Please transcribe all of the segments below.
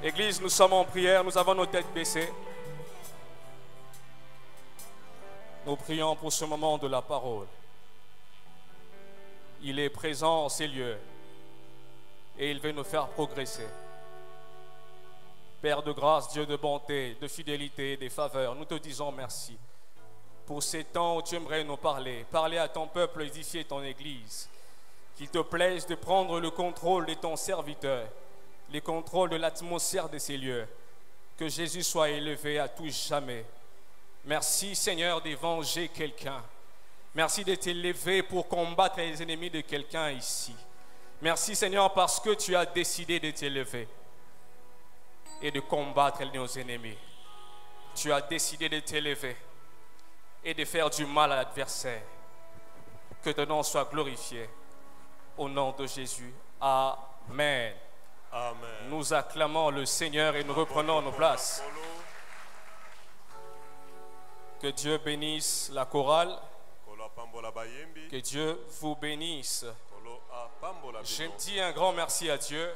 Église, nous sommes en prière, nous avons nos têtes baissées. Nous prions pour ce moment de la parole. Il est présent en ces lieux et il veut nous faire progresser. Père de grâce, Dieu de bonté, de fidélité, des faveurs, nous te disons merci pour ces temps où tu aimerais nous parler. Parler à ton peuple, édifier ton Église. Qu'il te plaise de prendre le contrôle de ton serviteur, le contrôle de l'atmosphère de ces lieux. Que Jésus soit élevé à tout jamais. Merci Seigneur de venger quelqu'un. Merci de t'élever pour combattre les ennemis de quelqu'un ici. Merci Seigneur parce que tu as décidé de t'élever et de combattre nos ennemis. Tu as décidé de t'élever et de faire du mal à l'adversaire. Que ton nom soit glorifié. Au nom de Jésus. Amen. Amen. Nous acclamons le Seigneur et nous reprenons nos places. Que Dieu bénisse la chorale. Que Dieu vous bénisse. Je dis un grand merci à Dieu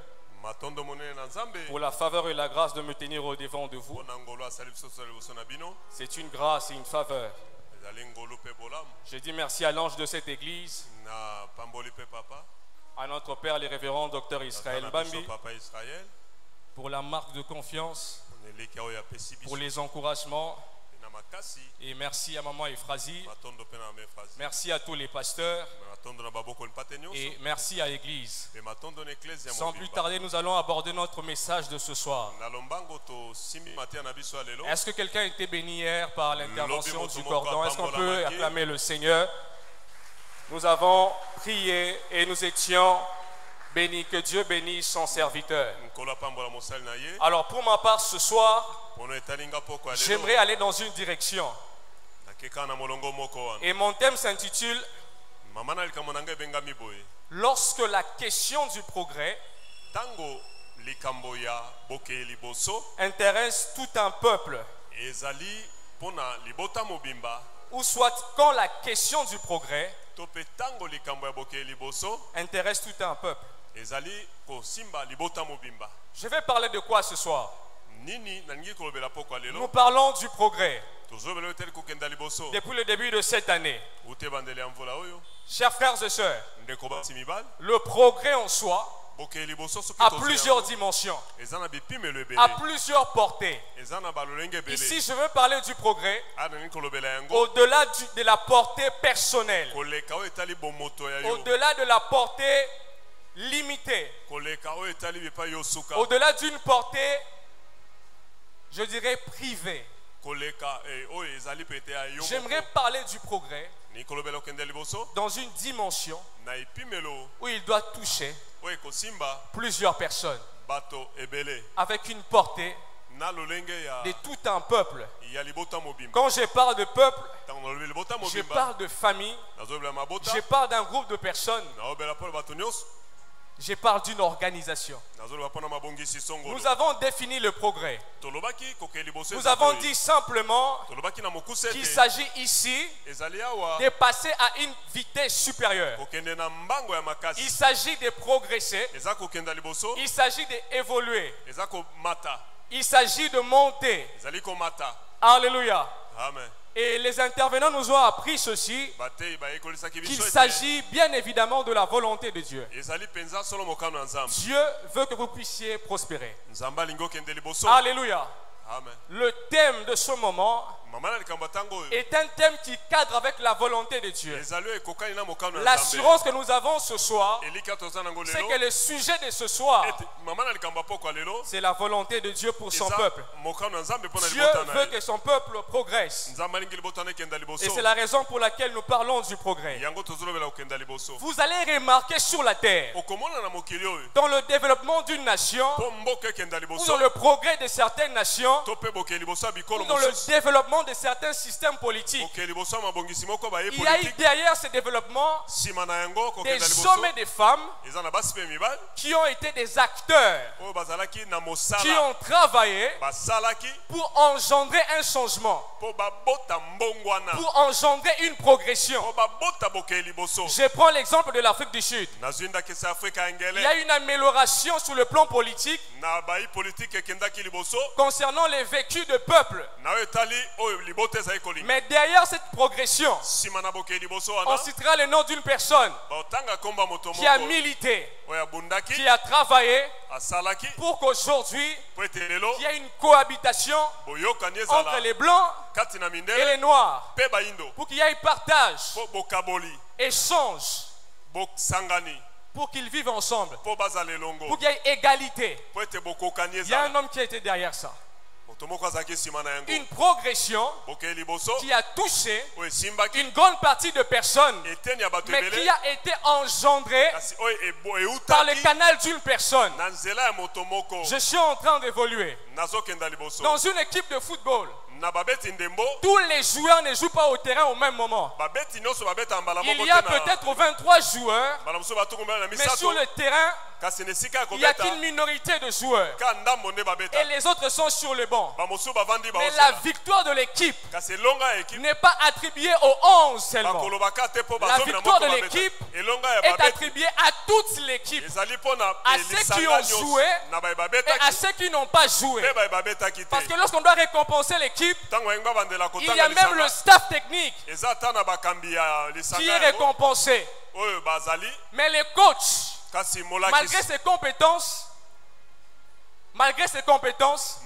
pour la faveur et la grâce de me tenir au devant de vous. C'est une grâce et une faveur. Je dis merci à l'ange de cette église, à notre père, le révérend docteur Israël Bambi, pour la marque de confiance, pour les encouragements. Et merci à maman Ephrasie. Merci à tous les pasteurs. Et merci à l'église. Sans plus tarder, nous allons aborder notre message de ce soir. Est-ce que quelqu'un a été béni hier par l'intervention du cordon? Est-ce qu'on peut acclamer le Seigneur? Nous avons prié et nous étions bénis. Que Dieu bénisse son serviteur. Alors pour ma part ce soir, j'aimerais aller dans une direction. Et mon thème s'intitule Lorsque la question du progrès intéresse tout un peuple. Ou soit quand la question du progrès intéresse tout un peuple. Je vais parler de quoi ce soir? Nous parlons du progrès. Depuis le début de cette année. Chers frères et sœurs, le progrès en soi a plusieurs dimensions, a plusieurs portées. Ici, je veux parler du progrès au-delà de la portée personnelle, au-delà de la portée limitée, au-delà d'une portée, je dirais, privée. J'aimerais parler du progrès dans une dimension où il doit toucher plusieurs personnes avec une portée de tout un peuple. Quand je parle de peuple, je parle de famille, je parle d'un groupe de personnes, je parle d'une organisation. Nous avons défini le progrès. Nous avons dit simplement qu'il s'agit ici de passer à une vitesse supérieure. Il s'agit de progresser. Il s'agit d'évoluer. Il s'agit de monter. Alléluia. Amen. Et les intervenants nous ont appris ceci, qu'il s'agit bien évidemment de la volonté de Dieu. Dieu veut que vous puissiez prospérer. Alléluia. Amen. Le thème de ce moment est un thème qui cadre avec la volonté de Dieu. L'assurance que nous avons ce soir, c'est que le sujet de ce soir, c'est la volonté de Dieu pour son peuple. Dieu veut que son peuple progresse. Et c'est la raison pour laquelle nous parlons du progrès. Vous allez remarquer sur la terre, dans le développement d'une nation, ou dans le progrès de certaines nations, gouvernements, to pe boke liboso ya bikolo dans le mosusu développement de certains systèmes politiques. boke liboso ya mabongisi moko baye Il y a eu politique derrière ces développements nsima na yango kokenda des liboso hommes et des femmes eza na basi mpe mibali qui ont été des acteurs, oyo bazalaki na qui mosala ont travaillé basalaki pour engendrer un changement, mpo babota mbongwana pour engendrer une progression. mpo babota boke liboso. Je prends l'exemple de l'Afrique du Sud. nazwi ndakisa afrika ya Il y ngele a une amélioration sur le plan politique na bayi politike ekendaki liboso concernant les vécus de peuple. na oyo etali oyo libota ezali kolinga Mais derrière cette progression, nsima na boke liboso on wana citera le nom d'une personne baotanga komba moto qui a moko milité, oyo abundaki qui a travaillé asalaki pour qu'aujourd'hui, po ete lelo il y ait une cohabitation boyokani entre ezala les blancs kati na et les mindele noirs, mpe bayindo pour qu'il y ait partage, mpo bokaboli échange, bosangani pour qu'ils vivent ensemble, mpo bazala elongo pour qu'il y ait égalité. mpo ete bokokani Il y a un ezala homme qui a été derrière ça. moto moko azalaki nsima na yango Une progression boke liboso qui a touché oyo esimbaki une grande partie de personnes, eteni ya bato mais ebele qui a été engendrée kasi oyo par le eutaki canal d'une personne. na nzela ya moto moko Je suis en train d'évoluer. nazokenda liboso Dans une équipe de football, na babeti ndembo tous les joueurs ne jouent pas au terrain au même moment. babeti nyonso babeta mbala moko Il y a te na peut-être 23 joueurs, mbala mosusu batukumbela na mais misato sur le terrain, kasi na esika ya il n'y a kobeta qu'une minorité de joueurs. ka ndambo nde babeta Et les autres sont sur le banc. bamosusu bavandi Mais la baosala victoire de l'équipe kasi elonga ya ekipe n'est pas attribuée aux 11 seulement. bakolobaka te mpo La bazomi na victoire moko de babeta l'équipe elonga ya est babeti attribuée à toute l'équipe ezali mpo na À ceux qui elisanga ont nyonso joué na baye et à babetaki ceux qui n'ont pas joué. mpe baye babetaki te Parce que lorsqu'on doit récompenser l'équipe, ntango balingi babandela il y kotanga a même le lisanga staff technique eza ata na bakambi ya qui lisanga est yango récompensé. oyo bazali Mais les coachs, kasi malgré ses compétences,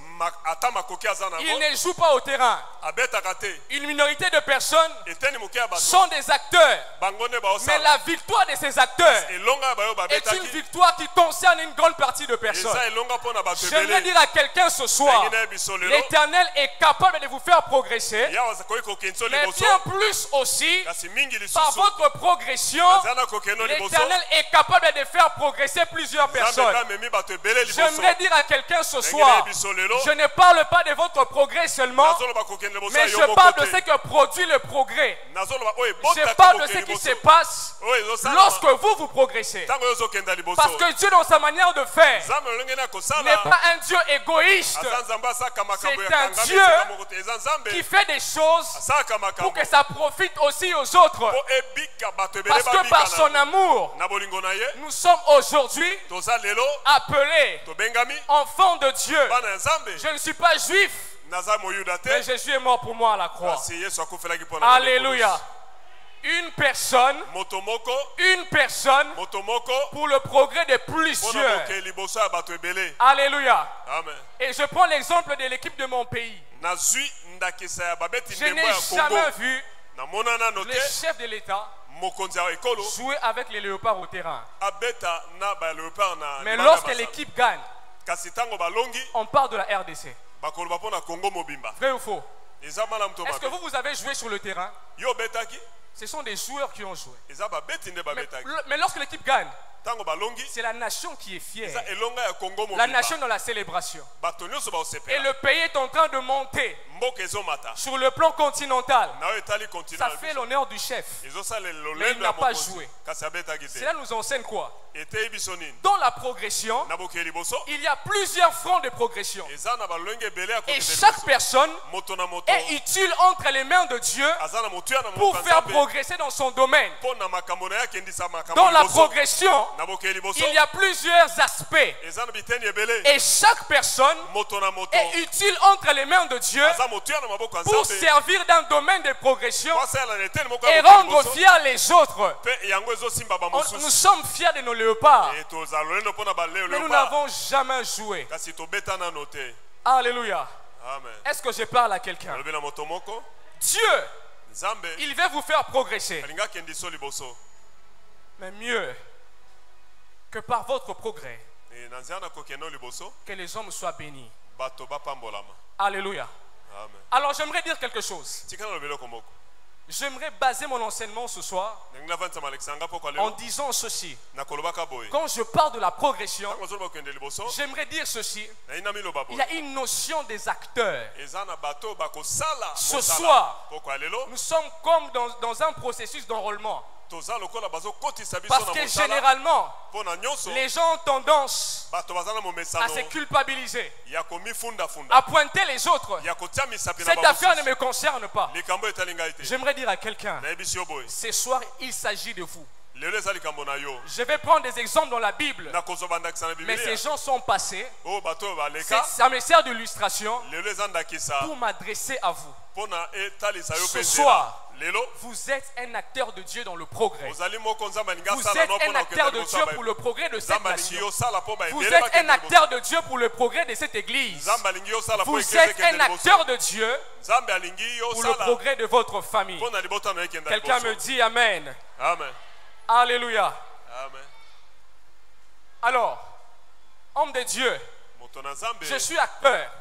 ata makoki aza ils nango ne jouent pas au terrain. abetaka te Une minorité de personnes eteni moke ya bato sont des acteurs. bango nde Mais baosala la victoire de ces acteurs elonga ya bayo est une babetaki victoire qui concerne une grande partie de personnes. eza elonga mpo na bato J'aimerais ebele dire à quelqu'un ce soir, nangi na ye biso lelo l'Éternel est capable de vous faire progresser, yawa koki kokende mais liboso bien plus aussi, kasi mingi par lisusu votre progression, aza na kokende liboso l'Éternel est capable de faire progresser plusieurs nzambe personnes. ka amemi bato ebele liboso J'aimerais dire à quelqu'un ce nangi na ye soir, biso lelo je ne parle pas de votre progrès seulement, nazoloba kokende liboso ya mais yo je moko parle de te ce que produit le progrès. nazoloba oyo Je ebotaka parle de ce kokende qui se liboso passe oyo ezosalama lorsque vous progressez. ntango oyo ozokenda liboso Parce que Dieu, dans sa manière de faire, nzambe olonge na n'est kosala pas un Dieu égoïste aza nzambe asaka makambo ya C'est un kangami Dieu esika moko te eza nzambe qui fait des choses asalaka pour makambo que ça profite aussi aux autres. po ebika bato ebele Parce que babika par son amour, na bolingo na ye nous sommes aujourd'hui toza lelo appelés tobengami enfants de Dieu. bana ya nzambe Je ne suis pas juif, naza moyuda te mais Jésus est mort pour moi à la croix. kasi yesu akufelaki mpo na Alléluia. Une personne moto moko pour le progrès de mpo na plusieurs. boke liboso ya bato ebele Alléluia. amen Et je prends l'exemple de l'équipe de mon pays. nazwi ndakisa ya babeti Je ndembo n'ai ya jamais kongo vu namona nano le te chef de l'État mokonzi ya ekolo jouer avec les léopards au terrain. abeta na baleopard na Mais libanda lorsque masala. l'équipe gagne, kasi ntango balongi on parle de la RDC. bakoloba mpo na kongo mobimba Vrai ou faux? eza malamu to Est-ce que mabe vous avez joué sur le terrain? yo obetaki Ce sont des joueurs qui ont joué. eza babeti nde Mais, babetaki mais lorsque l'équipe gagne, ntango balongi c'est la nation qui est fière. eza elonga ya kongo La mobimba nation dans la célébration. bato nyonso Et baosepela le pays est en train de monter mboka ezomata sur le plan continental. na oyo etali Ça continent fait l'honneur du chef. ezosala Mais il lolendo n'a ya pas mokonzi joué. kasi abetaki te Cela nous enseigne quoi? eteyi biso nini Dans la progression, na boke liboso il y a plusieurs fronts de progression. eza na balolenge ebele ya Et kokende chaque liboso personne moto na moto est utile entre les mains de Dieu aza na motuya na pour moka faire nzambe progresser dans son domaine. mpo na makambo na ye akendisa makambo Dans la liboso progression, na boke liboso il y a plusieurs aspects. eza na biteni ebele Et chaque personne moto na moto est utile entre les mains de Dieu aza motuya na maboko ya pour nzambe servir dans le domaine de progression po asala na eteni moko et ya boke rendre liboso fiers les autres. mpe yango ezosimba Nous bamosusu sommes fiers de nos léopards, e toza lolendo mpo na mais nous baleoleopa n'avons jamais joué. kasi tobeta nano te Alléluia. amen Est-ce que je parle à quelqu'un? alobi na moto moko Dieu, nzambe il veut vous faire progresser, alingi akendiso liboso mais mieux que par votre progrès, e na nzela na kokende liboso que les hommes soient bénis. bato bapambolama Alléluia. amen Alors j'aimerais dire quelque chose. tika na lobeloko moko J'aimerais baser mon enseignement ce soir en disant ceci. Quand je parle de la progression, j'aimerais dire ceci. Il y a une notion des acteurs. Ce soir, nous sommes comme dans un processus d'enrôlement. Parce que généralement, les gens ont tendance à se culpabiliser, à pointer les autres. Cette affaire ne me concerne pas. J'aimerais dire à quelqu'un, ce soir, il s'agit de vous. Je vais prendre des exemples dans la Bible, mais ces gens sont passés. Ça me sert d'illustration pour m'adresser à vous. Ce soir, vous êtes un acteur de Dieu dans le progrès. Vous êtes un acteur de Dieu pour le progrès de cette nation. Vous êtes un acteur de Dieu pour le progrès de cette église. Vous êtes un acteur de Dieu pour le progrès de votre famille. Quelqu'un me dit Amen. Amen. Alléluia. Amen. Alors, homme de Dieu, je suis acteur.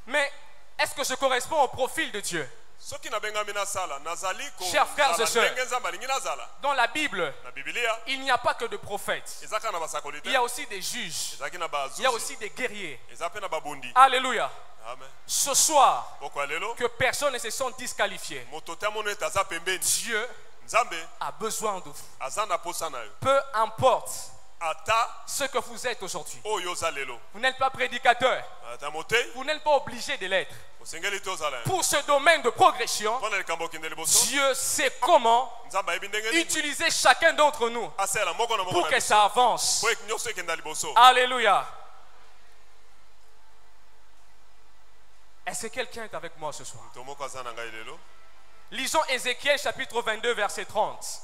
Mais est-ce que je corresponds au profil de Dieu? Chers frères et sœurs, dans la Bible, il n'y a pas que de prophètes. Il y a aussi des juges. Il y a aussi des guerriers. Alléluia. Amen. Ce soir, que personne ne se sente disqualifié. Dieu a besoin de vous. Peu importe ce que vous êtes aujourd'hui. Vous n'êtes pas prédicateur. Vous n'êtes pas obligé de l'être. Pour ce domaine de progression, Dieu sait comment utiliser chacun d'entre nous pour que ça avance. Alléluia. Est-ce que quelqu'un est avec moi ce soir? Lisons Ézéchiel chapitre 22 verset 30.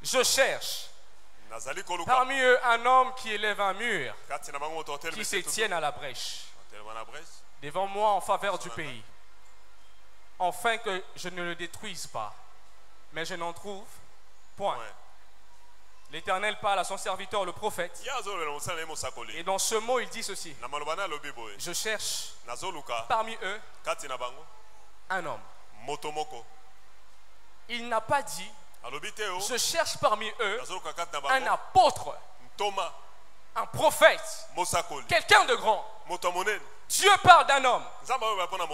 Je cherche parmi eux un homme qui élève un mur, qui se tienne à la brèche devant moi en faveur du pays, afin que je ne le détruise pas. Mais je n'en trouve point. L'Éternel parle à son serviteur le prophète. Et dans ce mot il dit ceci. Je cherche parmi eux un homme. Il n'a pas dit je cherche parmi eux un apôtre, un prophète, quelqu'un de grand. Dieu parle d'un homme.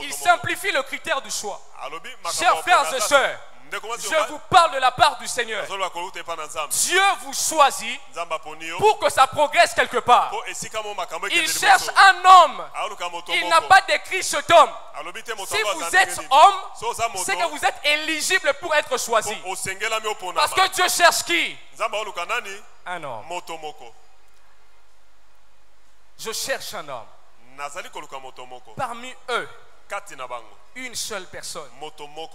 Il simplifie le critère du choix. Chers frères et sœurs, je vous parle de la part du Seigneur. Dieu vous choisit pour que ça progresse quelque part. Il cherche un homme. Il n'a pas décrit cet homme. Si vous êtes homme, c'est que vous êtes éligible pour être choisi. Parce que Dieu cherche qui? Un homme. Je cherche un homme. Parmi eux, une seule personne.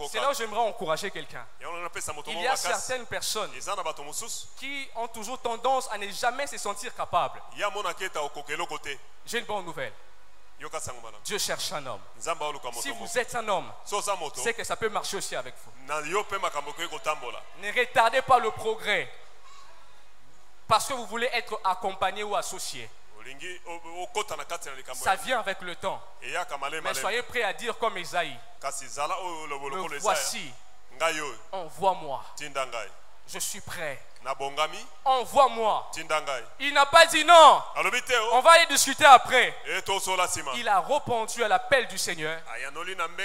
C'est là où j'aimerais encourager quelqu'un. Il y a certaines personnes qui ont toujours tendance à ne jamais se sentir capables. J'ai une bonne nouvelle. Dieu cherche un homme. Si vous êtes un homme, c'est que ça peut marcher aussi avec vous. Ne retardez pas le progrès parce que vous voulez être accompagné ou associé. Ça vient avec le temps. Mais soyez prêts à dire comme Esaïe, me voici, envoie-moi. Je suis prêt. Envoie-moi. Il n'a pas dit non. On va aller discuter après. Il a répondu à l'appel du Seigneur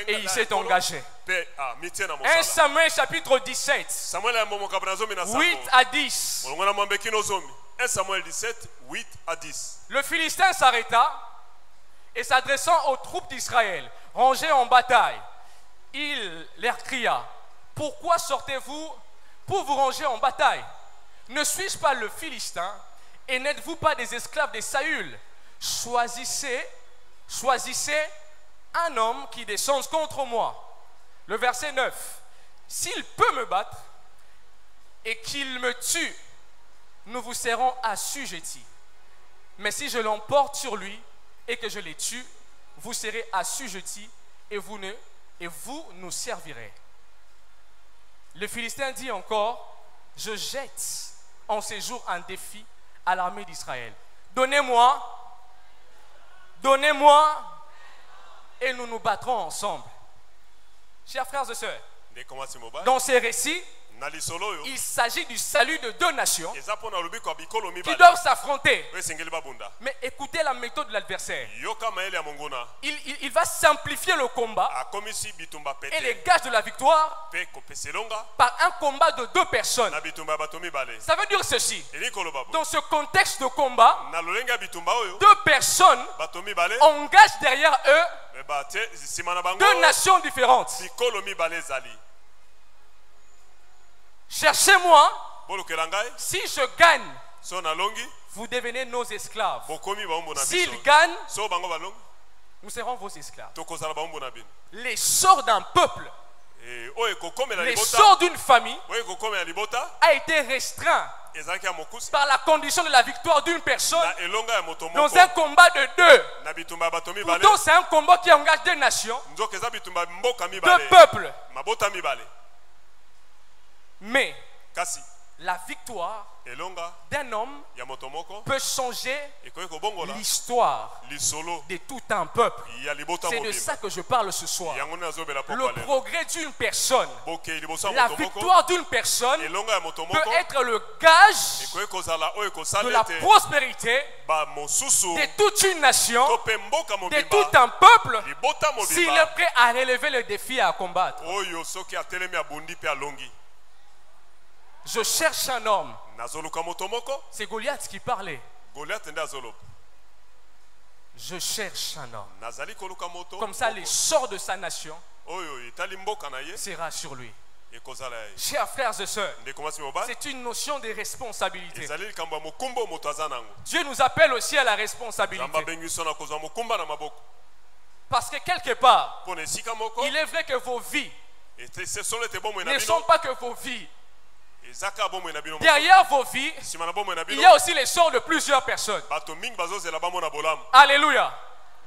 et il s'est engagé. 1 Samuel chapitre 17, 8 à 10. 1 Samuel 17, 8 à 10. Le Philistin s'arrêta et s'adressant aux troupes d'Israël, rangées en bataille, il leur cria: pourquoi sortez-vous pour vous ranger en bataille? Ne suis-je pas le Philistin et n'êtes-vous pas des esclaves de Saül? Choisissez un homme qui descende contre moi. Le verset 9. S'il peut me battre et qu'il me tue, nous vous serons assujettis. Mais si je l'emporte sur lui et que je les tue, vous serez assujettis et vous nous servirez. Le Philistin dit encore: je jette en ces jours un défi à l'armée d'Israël. Donnez-moi. Donnez-moi. Et nous nous battrons ensemble. Chers frères et sœurs, Ndekomasi mobali. dans ces récits, Na lisolo oyo. il s'agit du salut de deux nations Eza pona lobiko bikolo qui mibale. doivent s'affronter. Oyo esengeli babunda. Mais écoutez la méthode de l'adversaire. Yoka maele ya mongona. Il va simplifier le combat Akomisi bitumba et pete. les gages de la victoire Pe kopeselonga. par un combat de deux personnes. Na bitumba bato mibale. Ça veut dire ceci. Elikolo babu. Dans ce contexte de combat, Na lolenga bitumba oyo. deux personnes Bato mibale. engagent derrière eux Me bate simana bango. deux nations différentes. Bikolo mibale zali. Cherchez-moi. Bolokela ngai. Si je gagne, So na longi. vous devenez nos esclaves. Bokomi baumbo na biso. S'ils gagnent, So bango balongi. nous serons vos esclaves. Tokozala baumbo na bino. Les sorts d'un peuple, Oyo kokomela les libota. sorts d'une famille Oyo kokomela libota. a été restreint Ezalaki ya mokusi. par la condition de la victoire d'une personne Na elonga ya moto moko. dans un combat de deux. Na bitumba bato mibale. Pourtant, c'est un combat qui engage deux nations, Nzoka eza bitumba mboka deux mibale. peuples. Mabota mibale. Mais Kasi la victoire elonga d'un homme ya moto moko peut changer ekoki kobongola l'histoire lisolo de tout un peuple. ya libota C'est de mobimba. ça que je parle ce soir. Yango nde azobela Le poko lelo. progrès d'une personne, Bokei liboso ya la moto moko. victoire d'une personne Elonga ya moto peut moko. être le gage Ekoki kozala oyo de ekosala la ete prospérité ba mosusu de toute une nation, to mpe mboka de mobimba. tout un peuple, Libota s'il mobimba est prêt à relever le défi et à combattre. oyo soki atelemi abundi mpe alongi. Je cherche un homme. Nazoluka moto moko. C'est Goliath qui parlait. Goliath nde azoloba. Je cherche un homme. Nazali koluka moto. Comme ça, les sorts de sa nation Oyo etali mboka na ye sera sur lui. ekozala ye. Chers frères et sœurs, Nde komasi mobali. c'est une notion de responsabilité. Ezali likambo ya mokumba moto aza nango. Dieu nous appelle aussi à la Nzambe responsabilité. abengi biso na kozwa mokumba na maboko. Parce que quelque part, Pona esika moko. il est vrai que vos vies Ce solo ete bomoi na ne bino. sont pas que vos vies. Ezaka bomoi na bino. Derrière vos vies, Sima na bomoi na il bino. y a aussi les sorts de plusieurs personnes. Bato mingi bazozela bamona bolamu. Alléluia.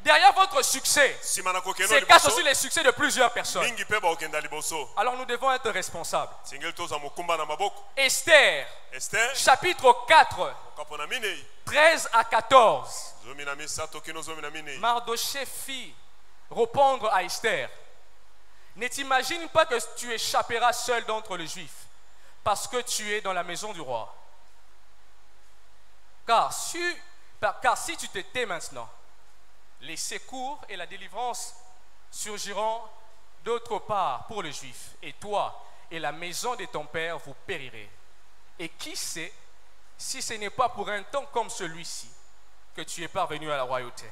Derrière votre succès, Sima na kokeno se cache liboso. aussi les succès de plusieurs personnes. Mingi pe baokenda liboso. Alors nous devons être responsables. Singeli toza mokumba na maboko. Esther, Esther. chapitre 4, Kapona minei. 13 à 14. Zomi na misato kino zomi na minei. Mardoché fit répondre à Esther: ne t'imagine pas que tu échapperas seul d'entre les Juifs, parce que tu es dans la maison du roi. Car si tu te tais maintenant, les secours et la délivrance surgiront d'autre part pour les Juifs, et toi et la maison de ton père vous périrez. Et qui sait si ce n'est pas pour un temps comme celui-ci que tu es parvenu à la royauté.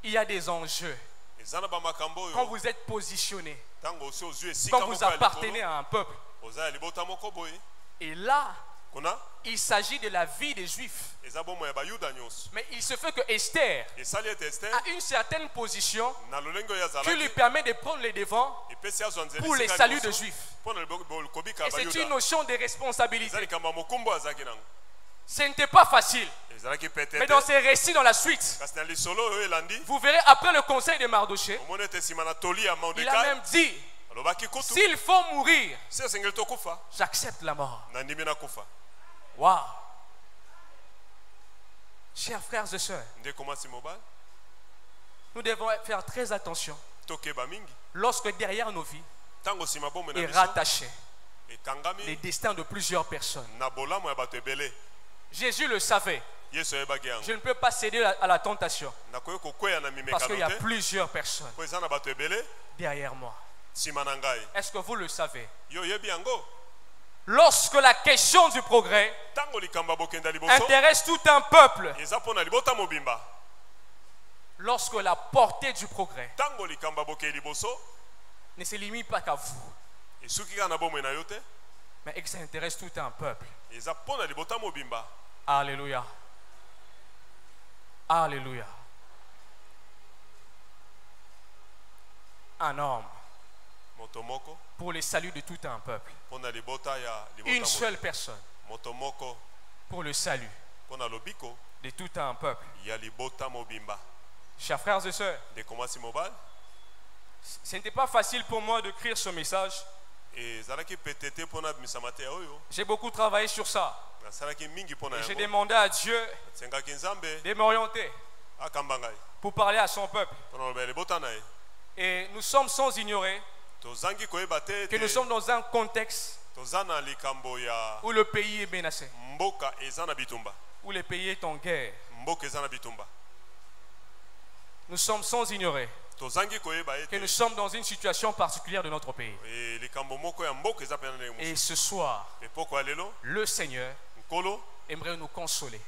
Il y a des enjeux. Ezana ba makambo Quand yo. vous êtes positionné, Tango osi ozwi esika quand moko vous ya appartenez likolo. à un peuple, Oza ya libota moko boye. et là, Kuna il s'agit de la vie des Juifs. eza bomoi ya bayuda nyonso. Mais il se fait que Esther Esali ete Esther a une certaine position na lolenge oyo qui lui azalaki. permet de prendre les devants Epesi azwa nzela pour les esika saluts liboso. de Juifs. Mpona kobika Et c'est une bayuda. notion de Eza responsabilité. likambo ya mokumba oyo azalaki nango. Ce n'était pas facile. Ezalaki pete Mais te. dans ces récits, dans la suite, Kasi na lisolo oyo elandi. vous verrez après le conseil de Mardoché, Omoni ete nsima na toli ya il a Mordekai. même dit, Alobaki kutu. s'il faut mourir, Si esengeli tokufa. j'accepte la mort. Nandimi nakufa. Waouh! Chers frères et sœurs, Nde komasi mobali. nous devons faire très attention Tokeba mingi. lorsque derrière nos vies Tango nsima bomoi na est biso. rattaché les Ekangami destins de plusieurs personnes. na bolamu ya bato ebele. Jésus le savait. Yesu ayebaki yango. Je ne peux pas céder à la tentation Nakoki kokweya na parce qu'il y a mimekano te. plusieurs personnes Po eza na bato ebele derrière moi. nsima na ngai. Est-ce que vous le savez? Yo oyebi yango. Lorsque la question du progrès Tango likambo ya bokenda liboso. intéresse tout un peuple, Eza mpo na libota mobimba. lorsque la portée du progrès Tango likambo ya bokei liboso. ne se limite pas qu'à vous, Esuki kaka na bomoi na yo te. mais que ça intéresse tout un peuple. Eza mpo na libota mobimba. Alléluia. Alléluia. Un homme Moto moko. pour le salut de tout un peuple. Mpo na libota ya libota Une mobimba. seule personne Moto moko. pour le salut Mpo na lobiko de tout un peuple. ya libota mobimba. Chers frères et sœurs, Nde komasi mobali. ce n'était pas facile pour moi d'écrire ce message J'ai beaucoup travaillé sur ça. Et j'ai demandé à Dieu de m'orienter pour parler à son peuple. Et nous sommes sans ignorer que nous sommes dans un contexte où le pays est menacé, où le pays est en guerre. Nous sommes sans ignorer que nous sommes dans une situation particulière de notre pays. Et ce soir, le Seigneur aimerait nous consoler.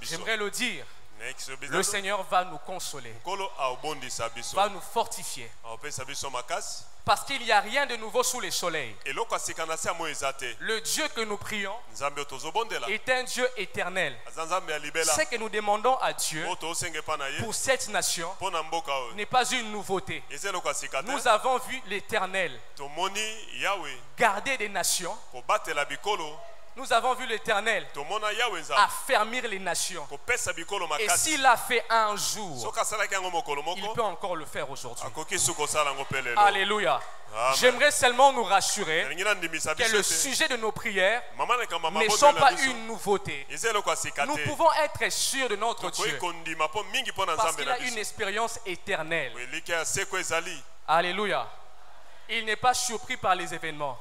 J'aimerais le dire. Le Seigneur va nous consoler, va nous fortifier. Parce qu'il n'y a rien de nouveau sous le soleil. Le Dieu que nous prions est un Dieu éternel. Ce que nous demandons à Dieu pour cette nation n'est pas une nouveauté. Nous avons vu l'Éternel garder des nations. Nous avons vu l'Éternel affermir les nations. Et s'il l'a fait un jour, il peut encore le faire aujourd'hui. Alléluia. J'aimerais seulement nous rassurer que le sujet de nos prières ne sont pas une nouveauté. Nous pouvons être sûrs de notre Dieu parce qu'il a une expérience éternelle. Alléluia. Il n'est pas surpris par les événements.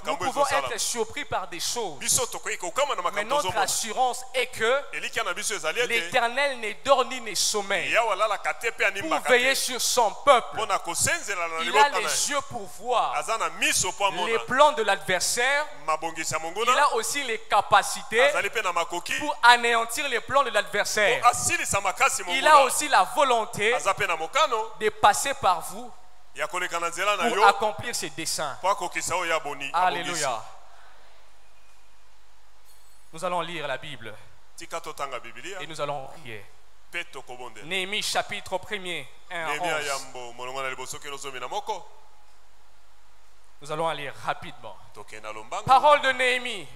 Nous pouvons être surpris par des choses. Mais notre assurance est que l'Éternel n'est dort ni ne sommeille pour veiller sur son peuple. Il a les yeux pour voir les plans de l'adversaire. Il a aussi les capacités pour anéantir les plans de l'adversaire. Il a aussi la volonté de passer par vous pour accomplir ses desseins. Alléluia. Nous allons lire la Bible et nous allons prier. Néhémie chapitre 1er 1 à 11. Nous allons lire rapidement. Parole de Néhémie,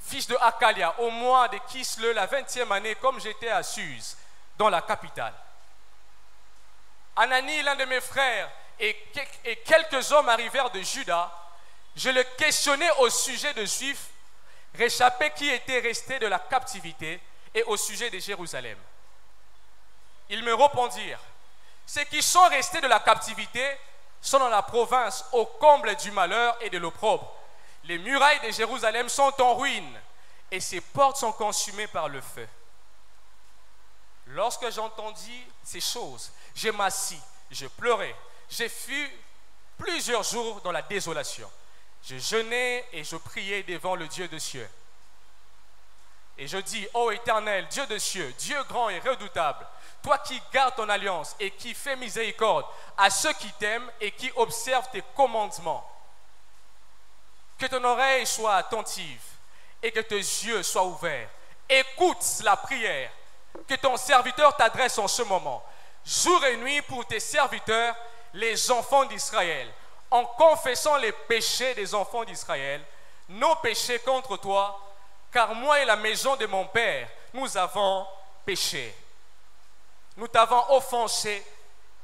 fils de Hakalia, au mois de Kisle, la 20e année, comme j'étais à Suse, dans la capitale. Anani, l'un de mes frères, et quelques hommes arrivèrent de Juda. Je le questionnais au sujet de Juifs réchappés qui étaient restés de la captivité et au sujet de Jérusalem. Ils me répondirent: ceux qui sont restés de la captivité sont dans la province au comble du malheur et de l'opprobre. Les murailles de Jérusalem sont en ruine et ses portes sont consumées par le feu. Lorsque j'entendis ces choses, je m'assis, je pleurais. J'ai fui plusieurs jours dans la désolation. Je jeûnais et je priais devant le Dieu des cieux. Et je dis: ô Éternel, Dieu des cieux, Dieu grand et redoutable, toi qui gardes ton alliance et qui fais miséricorde à ceux qui t'aiment et qui observent tes commandements, que ton oreille soit attentive et que tes yeux soient ouverts. Écoute la prière que ton serviteur t'adresse en ce moment, jour et nuit pour tes serviteurs, les enfants d'Israël, en confessant les péchés des enfants d'Israël, nos péchés contre toi, car moi et la maison de mon père, nous avons péché. Nous t'avons offensé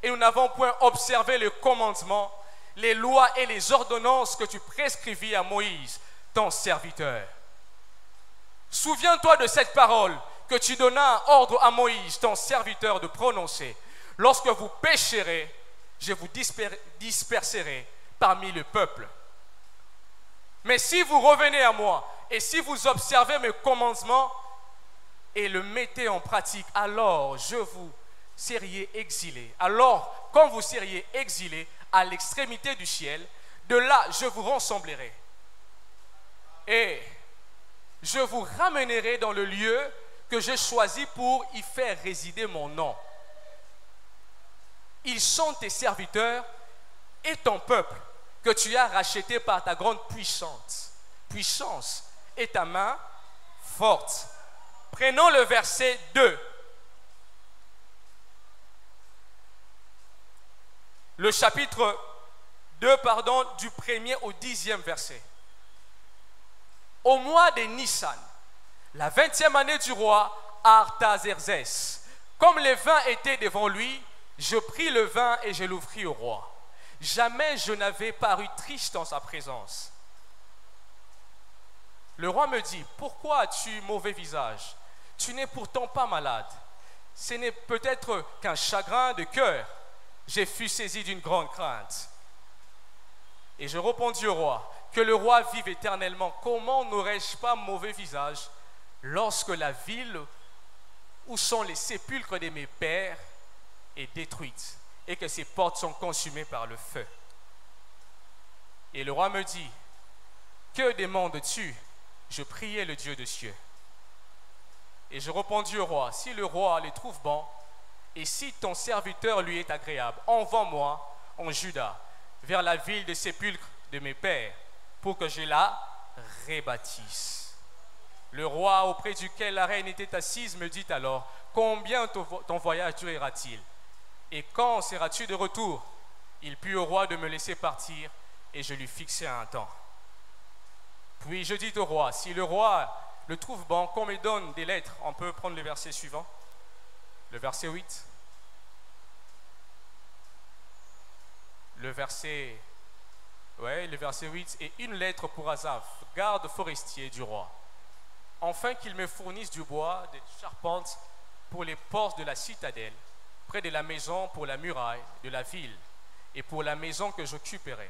et nous n'avons point observé les commandements, les lois et les ordonnances que tu prescrivis à Moïse, ton serviteur. Souviens-toi de cette parole que tu donnas ordre à Moïse, ton serviteur, de prononcer. Lorsque vous pécherez, je vous disperserai parmi le peuple. Mais si vous revenez à moi et si vous observez mes commandements et le mettez en pratique, alors je vous seriez exilés. Alors, quand vous seriez exilés à l'extrémité du ciel, de là je vous rassemblerai. Et je vous ramènerai dans le lieu que j'ai choisi pour y faire résider mon nom. Ils sont tes serviteurs et ton peuple que tu as racheté par ta grande puissance et ta main forte. Prenons le verset 2. Le chapitre 2, du 1er au 10e verset. Au mois de Nissan, la 20e année du roi Artaxerxès, comme les vins étaient devant lui, je pris le vin et je l'offris au roi. Jamais je n'avais paru triste en sa présence. Le roi me dit, pourquoi as-tu mauvais visage? Tu n'es pourtant pas malade. Ce n'est peut-être qu'un chagrin de cœur. J'ai fui saisi d'une grande crainte. Et je répondis au roi, que le roi vive éternellement. Comment n'aurais-je pas mauvais visage lorsque la ville où sont les sépulcres de mes pères est détruite et que ses portes sont consumées par le feu? Et le roi me dit, que demandes-tu? Je priai le Dieu des cieux. Et je répondis au roi, si le roi les trouve bons, et si ton serviteur lui est agréable, envoie-moi en Juda, vers la ville de sépulcre de mes pères, pour que je la rebâtisse. Le roi auprès duquel la reine était assise me dit alors, combien ton voyage durera-t-il? Et quand seras-tu de retour? Il plut au roi de me laisser partir, et je lui fixai un temps. Puis je dis au roi, si le roi le trouve bon, qu'on me donne des lettres. On peut prendre le verset suivant, le verset 8. Le verset 8, et une lettre pour Asaph, garde forestier du roi, enfin qu'il me fournisse du bois, des charpentes pour les portes de la citadelle, près de la maison pour la muraille de la ville, et pour la maison que j'occuperai.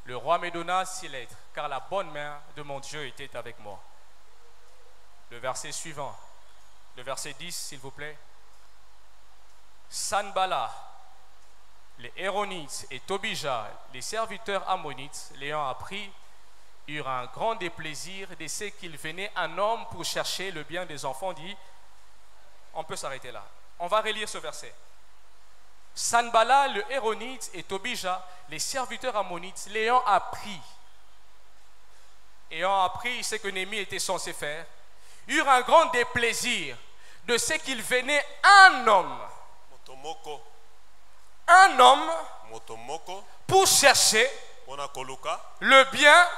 Le roi me donna ces lettres, car la bonne main de mon Dieu était avec moi. Le verset suivant, le verset 10, s'il vous plaît. Sanballat, les Héronites et Tobija, les serviteurs ammonites, l'ayant appris, eurent un grand déplaisir de ce qu'il venait un homme pour chercher le bien des enfants, dit. On peut s'arrêter là. On va relire ce verset. Sanballat, le Héronite et Tobija, les serviteurs ammonites, l'ayant appris ce que Néhémie était censé faire, eurent un grand déplaisir de ce qu'il venait un homme pour chercher le bien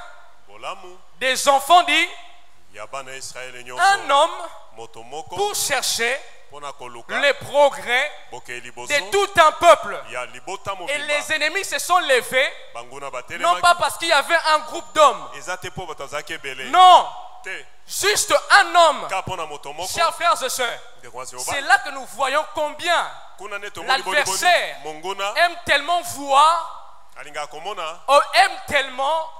des enfants dit. Un homme pour chercher les progrès de tout un peuple. Et les ennemis se sont levés, non pas parce qu'il y avait un groupe d'hommes. Non, juste un homme. Chers frères et sœurs, c'est là que nous voyons combien l'adversaire aime tellement voir, aime tellement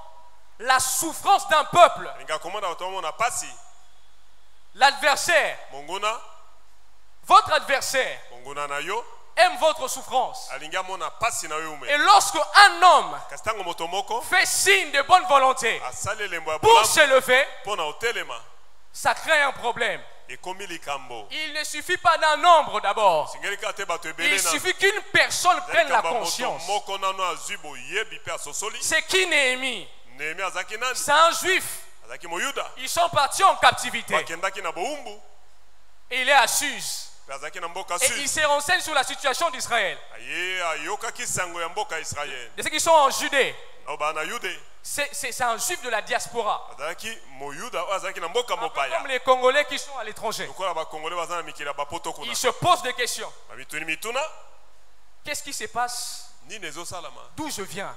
la souffrance d'un peuple. L'adversaire, votre adversaire, aime votre souffrance. Et lorsque un homme fait signe de bonne volonté pour se lever, ça crée un problème. Il ne suffit pas d'un nombre d'abord. Il suffit qu'une personne prenne la conscience. C'est qui Néhémie? C'est un juif. Ils sont partis en captivité. Et il est à Suse. Et il se renseigne sur la situation d'Israël. De ceux qui sont en Judée. C'est un juif de la diaspora. Comme les Congolais qui sont à l'étranger. Il se pose des questions. Qu'est-ce qui se passe? D'où je viens?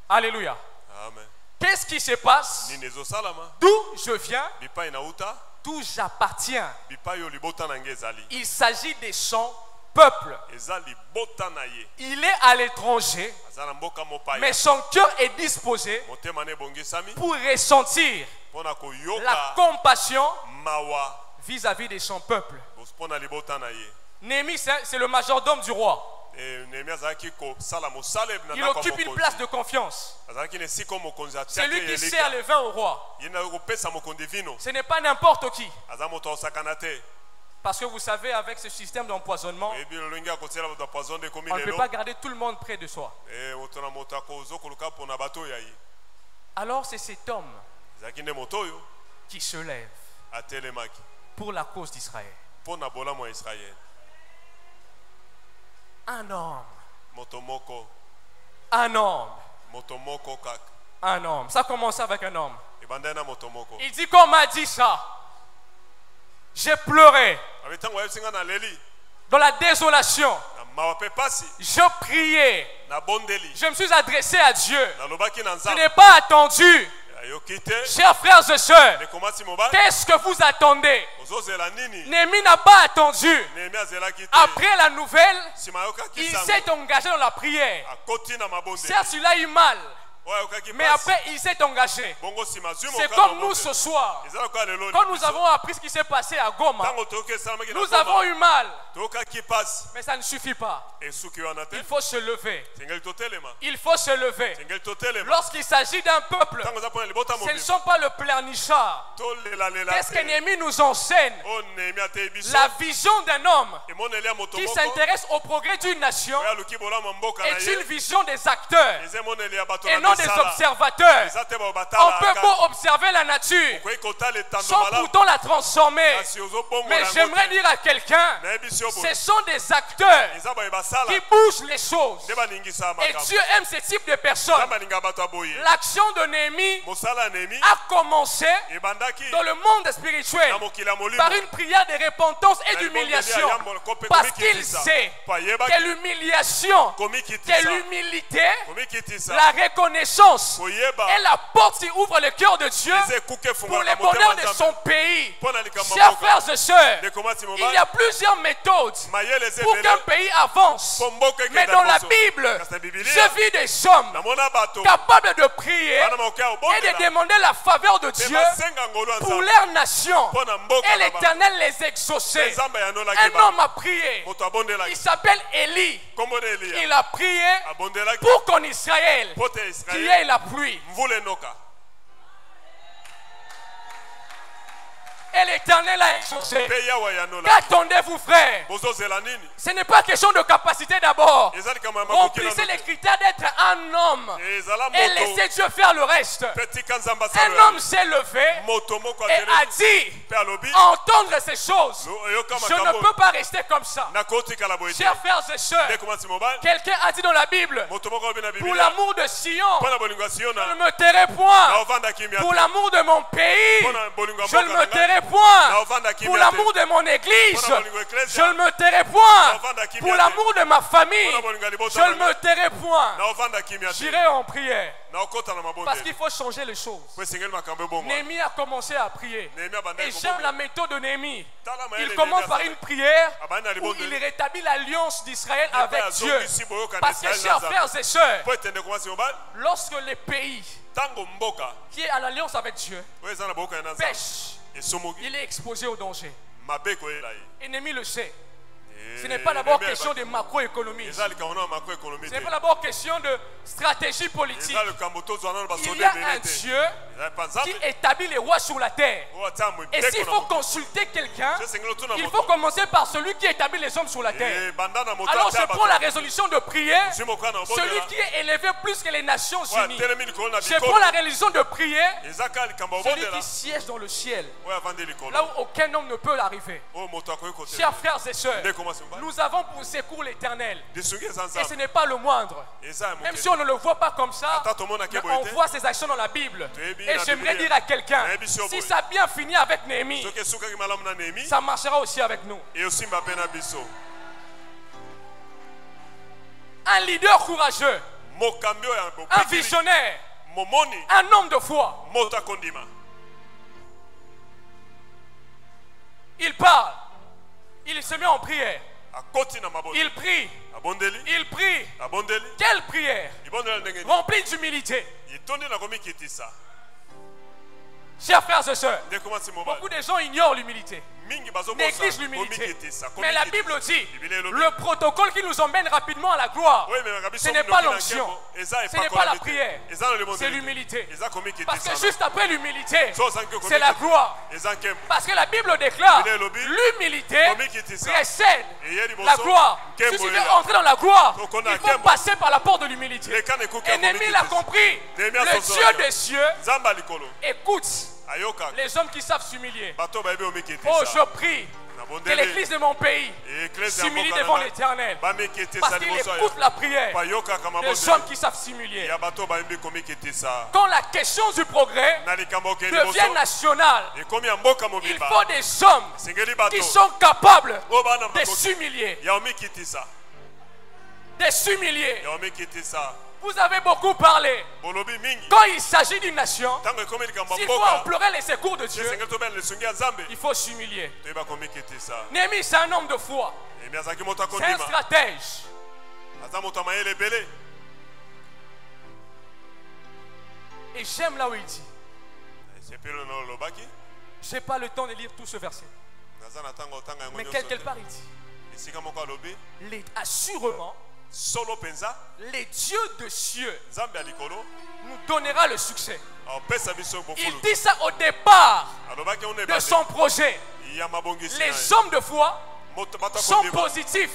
Alléluia. Qu'est-ce qui se passe? D'où je viens? D'où j'appartiens? Il s'agit de son peuple. Il est à l'étranger, mais son cœur est disposé pour ressentir la compassion vis-à-vis de son peuple. Néhémie, c'est le majordome du roi. Il occupe une place de confiance. C'est lui qui sert le vin au roi. Ce n'est pas n'importe qui. Parce que vous savez, avec ce système d'empoisonnement, on ne peut pas garder tout le monde près de soi. Alors c'est cet homme qui se lève pour la cause d'Israël. Un homme. Un homme. Un homme. Ça commence avec un homme. Il dit qu'on m'a dit ça. J'ai pleuré dans la désolation mawape pasi Je priais. na bondeli Je me suis adressé à Dieu. nalobaki na Je nzambe n'ai pas attendu. ayoki te Chers frères et sœurs, nekomasi mobali qu'est-ce que vous attendez? ozozela nini Néhémie n'a pas attendu. Néhémie azelaki te Après la nouvelle, nsima ayokaki il sango s'est engagé dans la prière. akoti na mabondeli Certes, il a eu mal, oyo ayokaki mais pasi après, il s'est engagé. bongo nsima azwi C'est moka comme na nous ce mabondeli. soir. eza lokola lelo Quand nous avons appris ce qui s'est passé à Goma, ntango toyoki esalamaki na nous avons Goma, eu mal, toyokaki pasi mais ça ne suffit pas. esuki wana te Il faut se lever. sengeli totelema Il faut se lever. sengeli totelema Lorsqu'il s'agit d'un peuple, ntango eza mpona libota ce ne mobimba sont pas le pleurnichard. tolelalela Qu'est-ce que te Néhémie nous enseigne? oyo Néhémie atei biso La vision d'un homme emoneli ya moto qui moko s'intéresse au progrès d'une nation oyo aluki bolama mboka na est ye une vision des acteurs eza emoneli ya bato et na non des misala observateurs. eza te bao On batala peut beau observer la nature okoki kotala etando sans malamu pourtant la transformer. kasi ozobongola Mais yango j'aimerais te dire à quelqu'un, nayebi si yo ce boye sont des acteurs eza baye basala qui bougent les choses. nde baningisaka Et makambo Dieu aime ce type de personnes. nzambe alingaka bato aboye L'action de Néhémie mosala ya Néhémie a commencé ebandaki dans le monde spirituel na mokili ya molimo par une prière de repentance et na d'humiliation. libondeli ya yambo kope Parce qu'il komikitisa sait po que ayebaki l'humiliation, que komikitisa l'humilité, komikitisa la reconnaissance koyeba est la porte qui ouvre le cœur de Dieu eza ekuke pour le efungolaka bonheur motema de ya son nzambe pays. mpo na likambo Chers mboka frères et sœurs, ndekomati il mobali y a plusieurs méthodes mayele eza pour ebele qu'un pays avance. po mboka Mais ekenda dans la liboso Bible, kasi na bibilia je vis des hommes namona bato capables de prier bana makoki ya et de kobondela demander la faveur de mpe Dieu basenga ngolu ya pour nzambe leur nation. mpo na mboka Et na bango l'Éternel les mpe exauçait. nzambe ayanolaki Un homme a prié. moto Il abondelaki s'appelle Élie. kombo na eliya Il a prié abondelaki pour qu'en Israël, mpo te qu'il y israele ait la pluie. mvula enoka Et l'Éternel a exaucé. mpe yawe ayanolaki Qu'attendez-vous, frères? bozozela nini Ce n'est pas question de capacité d'abord. eza likambo ya makoki na Remplissez les moto critères d'être un homme ezala et moto laissez Dieu faire le reste. mpe tika nzambe Un asala homme s'est levé moto moko et a atelemi dit, mpe alobi entendre ces choses, oyoka je ne makambo peux pas rester comme ça. nakotikala boye te Chers frères et sœurs, ndekomasi mobali quelqu'un a dit dans la Bible, moto moko alobi na pour bibilia l'amour de Sion, mpo na bolingo ya je siona ne me tairai point. naovanda kimia Pour te l'amour de mon pays, mpo na bolingo ya je ne mboka me na ngai tairai point. naovanda Pour kimia te l'amour de mon église, mpo na bolingo ya je eklesia ne me tairai point. naovanda kimia Pour te l'amour de ma famille, mpo na bolingo ya je libota ne me tairai point. naovanda kimia te J'irai en prière. naokota na Parce mabonde qu'il faut changer les choses. po esengeli makambo ebomwa Néhémie a commencé à prier. Néhémie Et abandaki j'aime la kobonga méthode de Néhémie. tala mayele Il commence Néhémie par asala. une prière abandi na où libonde il rétablit l'alliance d'Israël mpe avec Dieu. azongisi boyokana Parce que, israele na chers nzambe frères et sœurs, po ete ndekomasi mobali lorsque les pays ntango mboka qui est en alliance avec Dieu oyo eza na boyokani na nzambe pêchent, esomoki il est exposé au danger. mabe koyela ye Ennemi le sait. Ce n'est pas d'abord Néhémie question de macroéconomie. eza likambo na makroekonomi Ce te n'est pas d'abord question de stratégie politique. eza likambo tozwa nano Il basonde y a ebele un te Dieu eza pa qui nzambe établit les rois sur la terre. oyo atia Et s'il mibeko na faut moto consulter quelqu'un, so esengeli otuna il faut moto commencer par celui qui établit les hommes sur la terre. banda na moto Alors je atia prends la bato résolution de prier. zwi mokoya na Celui obondela qui est élevé plus que les Nations oyo Unies. atelemi likolo na Je prends bikolo la résolution de prier. eza kaka likambo ya Celui obondela qui siège dans le ciel, oyo avandi likolo là où aucun homme ne peut arriver. oyo moto akoki kotelema Chers frères et sœurs, ndekomasi mobali nous avons pour secours l'Éternel. lisungi eza Et ce nzambe n'est pas le moindre. eza ya Même si moke on ne le voit pas comme ça, ata tomonaki mais boye on te voit ses actions dans la Bible. Toyebi Et na j'aimerais Biblia. dire à quelqu'un, Nayebi si si oboye. ça a bien fini avec Néhémie, soki esukaki malamu na Néhémie ça marchera aussi avec nous. eyosimba mpe na biso Un leader courageux, mokambi oyo ya un bopikili visionnaire, momoni un homme de foi. moto akondima Il parle, il se met en prière, akoti na mabonde il prie, abondeli il prie. abondeli Quelle prière, libondela ndenge nini remplie d'humilité. etondi na komikitisa Chers frères et sœurs, ndekomasi mobali beaucoup de gens ignorent l'humilité, mingi négligent l'humilité. komikitisa Mais la Bible dit, Biblia elobi. le protocole qui nous emmène rapidement à la gloire, oyo ememaka biso ce n'est mnoki pas na l'onction, nkembo eza ce n'est pas epakolami la te. prière, eza na c'est libondeli te. l'humilité. eza Parce que komikitisa juste après l'humilité, so ozangi c'est la gloire. eza nkembo Parce que la Bible déclare, Biblia elobi. l'humilité komikitisa précède eye liboso la gloire. Si nkembo tu veux eya entrer dans la gloire, Tokona il faut nkembo. passer par la porte de l'humilité. leka na ekuke ya Ennemi l'a komikitisa compris. Néhémie Le asozolaka. Dieu des cieux nzambe ya likolo écoute ayokaka les hommes qui savent s'humilier. bato bayebi Oh, omikitisa je prie na que bondeli l'église de mon pays eklesi ya s'humilie mboka devant na ngai l'Éternel. bamikitisa Parce qu'il liboso écoute la prière bayokaka des hommes mabondeli qui savent s'humilier. ya bato bayembi komikitisa Quand la question du progrès na likambo oke devient liboso nationale, ekomi ya mboka il mobimba faut des hommes esengeli bato qui sont capables oyo bana de makoki s'humilier. ya omikitisa de s'humilier. ya omekete ça Vous avez beaucoup parlé. bolobi mingi Quand il s'agit d'une nation, tango ekomi likambo s'il faut mboka implorer les secours de Dieu, esengeli tobela lisungi ya nzambe il faut s'humilier. toyeba komekete ça Néhémie, c'est un homme de foi. emi azalaki moto C'est un akondima stratège. aza moto ya mayele ebele Et j'aime là où il dit. sepelo na olobaki Je n'ai pas le temps de lire tout ce verset. naza na ntango otanga yango Mais nyonso quelque te. part, il dit. esika moko alobi Assurément, solo mpenza les dieux de cieux nzambe ya likolo nous donnera le succès. apesa biso Il bofulu dit ça au départ alobaki ona de son projet. ya mabongisi na Les ye. hommes de foi moto bato sont akondima positifs.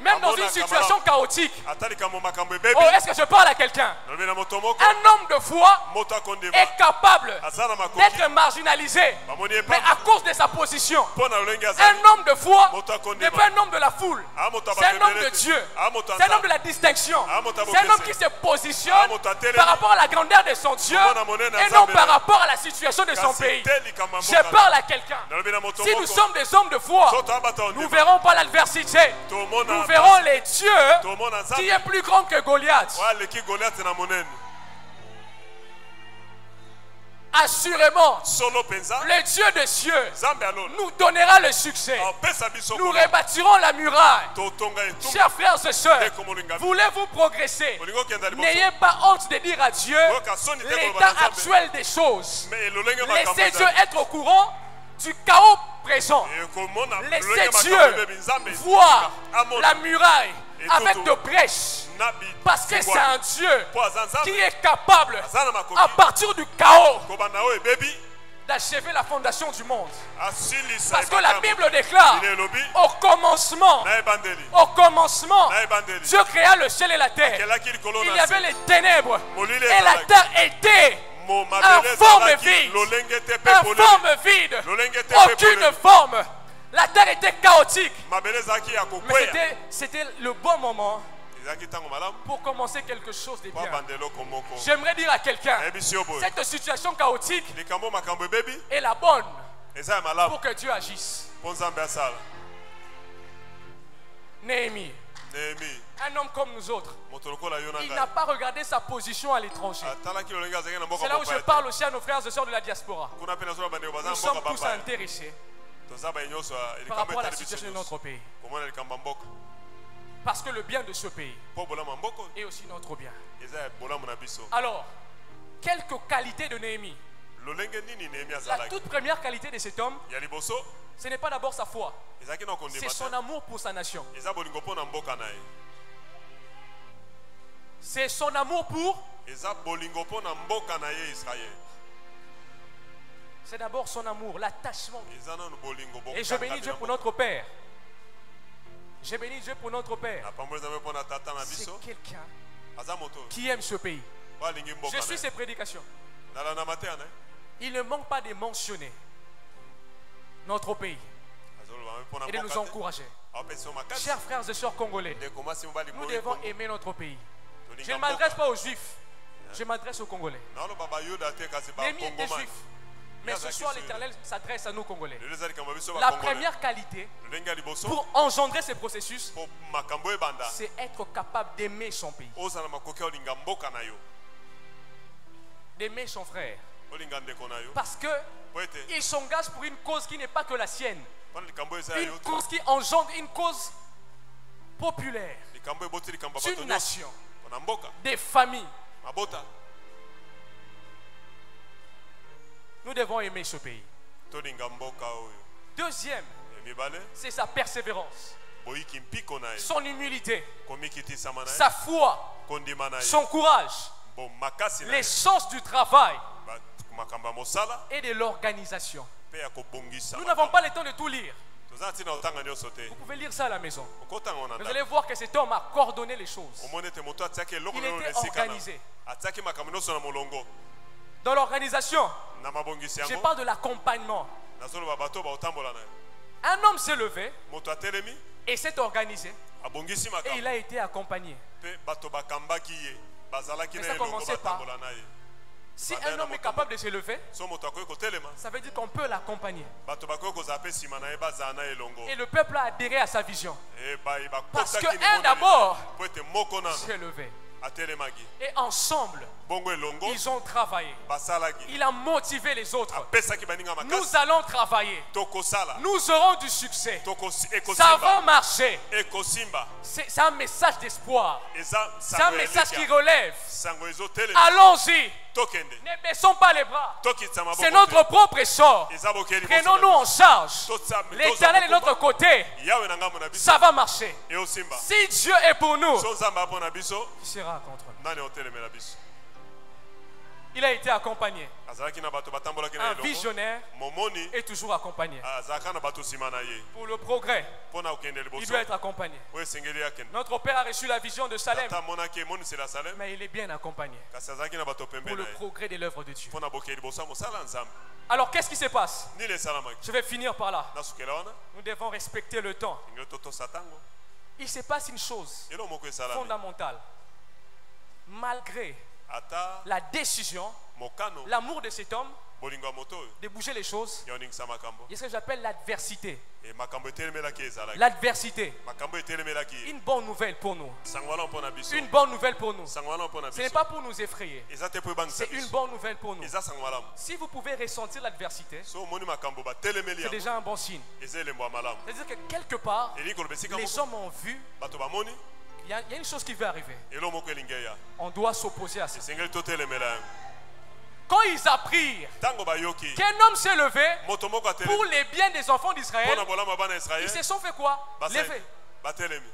Même dans une situation chaotique. ata likambo makambo ebebi Oh, est-ce que je parle à quelqu'un? nalobi na moto moko Un homme de foi moto akondima est capable aza na makoki d'être marginalisé. bamoni Mais à epa cause de sa position, mpo na lolenge azali un homme de foi moto n'est akondima pas un homme de la foule. Ah, moto C'est un homme abakebele de te. Dieu. Ah, moto C'est un homme nzambe. de la distinction. Ah, moto C'est un homme abokese. qui se positionne Ah, moto atelemi. par rapport à la grandeur de son Dieu Komona monene et nzambe non na par ye. rapport à la situation de son Kasi pays. te likambo ya Je mboka. parle à quelqu'un. nalobi na moto Si nous moko sommes des hommes de foi, so toyabata nous ne ondima verrons pas l'adversité. tomona Nous verrons les dieux tomona qui nzambe est plus grand que Goliath. oyo aleki goliath na monene Assurément, solo mpenza le Dieu des cieux nzambe alolo nous donnera le succès. apesa biso Nous kola. rebâtirons la muraille. totonga etumba Chers frères et sœurs, ndeko molingami voulez-vous progresser? olingi okenda liboso N'ayez pas honte de dire à Dieu oyoka soni te koloba l'état na nzambe actuel des choses. me elolenge makambo Laissez Dieu ezali. être au courant du chaos présent. ekomona Laissez lolenge makambo Dieu ebebi nzambe voir amona la muraille Et avec tout, de brèches. nabi Parce que c'est un Dieu po aza qui nzambe est capable, aza na makoki à partir du chaos, kobanda oyo ebebi d'achever la fondation du monde. asilisa Parce que la Bible déclare, il elobi au commencement, na ebandeli au commencement, na ebandeli Dieu créa le ciel et la terre. akelaki likolo Il y na avait se les ténèbres molili et la ezalaki terre était mo mabele forme ezalaki vide. lolenge te mpe en polele forme vide, lolenge te mpe aucune polele forme. La terre était chaotique. mabele ezalaki ya Mais kokweya c'était le bon moment ezalaki ntango malamu pour commencer quelque chose de po bien. abanda eloko moko J'aimerais dire à quelqu'un, nayebisi yo boye cette situation chaotique likambo makambo ebebi est la bonne eza ya malamu pour que Dieu agisse. mpo nzambe asala Néhémie, nehemi un homme comme nous autres, moto lokola yo na il ngai n'a pas regardé sa position à l'étranger. atalaki lolenge azalaki na mboka C'est là où je mopaya parle aussi à nos frères et sœurs de la diaspora. te kuna mpe nazola bandeko baza Nous na sommes mboka tous bapaya intéressés toza baye nyonso par likambo rapport à la etali biso situation de nyonso notre pays. komona likambo ya mboka Parce que le bien de ce pays mpo bolamu ya mboka est aussi notre bien. eza ya bolamu na biso Alors, quelques qualités de Néhémie. lolenge nini nehemi La azalaki toute première qualité de cet homme, ya liboso ce n'est pas d'abord sa foi, ezalaki na kondima c'est son te amour pour sa nation. eza bolingo mpo na mboka na ye C'est son amour pour, eza bolingo mpo na mboka na ye israele c'est d'abord son amour, l'attachement. eza nanu bolingo Et je bénis Dieu pour notre Père. Je bénis Dieu pour notre Père. napamboli nzambe mpo na tata na C'est biso quelqu'un aza moto oyo qui aime ce pays. po alingi mboka Je na suis ye ses prédications. nalanda mateya na ye Il ne manque pas de mentionner notre pays azoloba mpe mpo na et de nous mboka te encourager. apesi yo makasi Chers frères et sœurs congolais, ndeko mwasi mobali nous boye devons Kongo. aimer notre pays. Je Tolinga ne m'adresse mboka. pas aux juifs, je m'adresse aux Congolais. naoloba bayoda te kasi Néhémie était bakongomani juif, mais ce soir l'Éternel s'adresse à nous Congolais. lelo eza likambo ya biso La bakongole première qualité lolenge ya liboso pour engendrer ces processus, mpo makambo ebanda c'est être capable d'aimer son pays, ozala makoki ya olinga mboka na yo d'aimer son frère. olinga ndeko na yo Parce que po ete il s'engage pour une cause qui n'est pas que la sienne. mpona likambo eza ya Une yo te cause qui engendre une cause populaire, likambo eboti likambo ya d'une bato nyonso nation, mpona mboka des familles. mabota Nous devons aimer ce pays. tolinga mboka oyo Deuxième, ya mibale c'est sa persévérance, boyiki mpiko na ye son humilité, komikitisama na ye sa foi, kondima na ye son courage, bo makasi na ye l'essence du travail makambo ya mosala et de l'organisation. mpe ya kobongisa Nous n'avons pas le temps de tout lire. toza na ntina otanga nyonso te Vous pouvez lire ça à la maison. okotanga ngo na Vous ndako allez voir que cet homme a coordonné les choses. omoni ete moto atiaki eloko Il lelo na était esika na organisé. atiaki makambo nyonso na molongo Dans l'organisation, na mabongisi je yango parle de l'accompagnement. nazoloba bato baotambola na ye Un homme s'est levé moto atelemi et s'est organisé abongisi et makambo il a été accompagné. mpe bato bakambaki ye bazalaki Mais na ça elongo commençait par- batambola na ye Si un homme est capable de se lever, so moto akoki kotelema ça veut dire qu'on peut l'accompagner. bato bakoki kozala pe nsima na ye bazala na elongo Et le peuple a adhéré à sa vision. Parce bakotaki que un d'abord po ete moko nano s'est levé. atelemaki Et ensemble, bongo elongo ils ont travaillé. basalaki Il a motivé les autres. apesaki baninga Nous makasi allons travailler. tokosala Nous aurons du succès. Ça va ekosimba marcher. ekosimba C'est un message d'espoir. eza C'est un message qui relève. sango ezotelema Allons-y. tokende Ne baissons pas les bras. tokitisa maboko C'est notre propre essor. eza bokeli Prenons-nous en charge. Totsame, L'Éternel est de notre côté. yawe na ngambo na biso Ça va marcher. eosimba Si Dieu est pour nous, so nzambe apo na biso qui sera contre nous? nani otelemela biso Il a été accompagné. azalaki na bato batambolaki na Un elongo visionnaire momoni est toujours accompagné. azalaka na bato nsima na ye Pour le progrès, mpo na kokende il liboso doit être accompagné. oyo esengeli akende Notre Père a reçu la vision de Salem, ata amonaki emonisela salem mais il est bien accompagné kasi azalaki na bato pour pembe le na ye progrès de l'œuvre de Dieu. mpo na bokeli liboso ya mosala ya nzambe Alors, qu'est-ce qui se passe? nini esalamaki Je vais finir par là. nasukela wana Nous devons respecter le temps. ingeli totosa ntango Il se passe une chose elo moko esalami fondamentale. Malgré ata la décision, mokano l'amour de cet homme bolingo ya moto oyo de bouger les choses, ya oningisa makambo il y a ce que j'appelle l'adversité. e makambo etelemelaki ezalaki L'adversité. makambo etelemelaki Une bonne nouvelle pour nous. sango wana mpo na biso Une bonne nouvelle pour nous. sango wana mpo na Ce n'est biso pas pour nous effrayer. eza te mpo ebangisa C'est une biso bonne nouvelle pour nous. eza sango malamu Si vous pouvez ressentir l'adversité, so omoni makambo batelemeli c'est yango déjà un bon signe. eza elembo ya malamu C'est-à-dire que quelque part, elingi koloba esika les moko hommes ont vu, bato bamoni il y a une chose qui va arriver. elo moko elingi eya On doit s'opposer à ça. esengeli totelemela yango Quand ils apprirent ntango bayoki qu'un homme s'est levé moto moko pour atelemi les biens des enfants d'Israël, mpo na bolamu ya bana ya ils israele se sont fait quoi? Lever. batelemi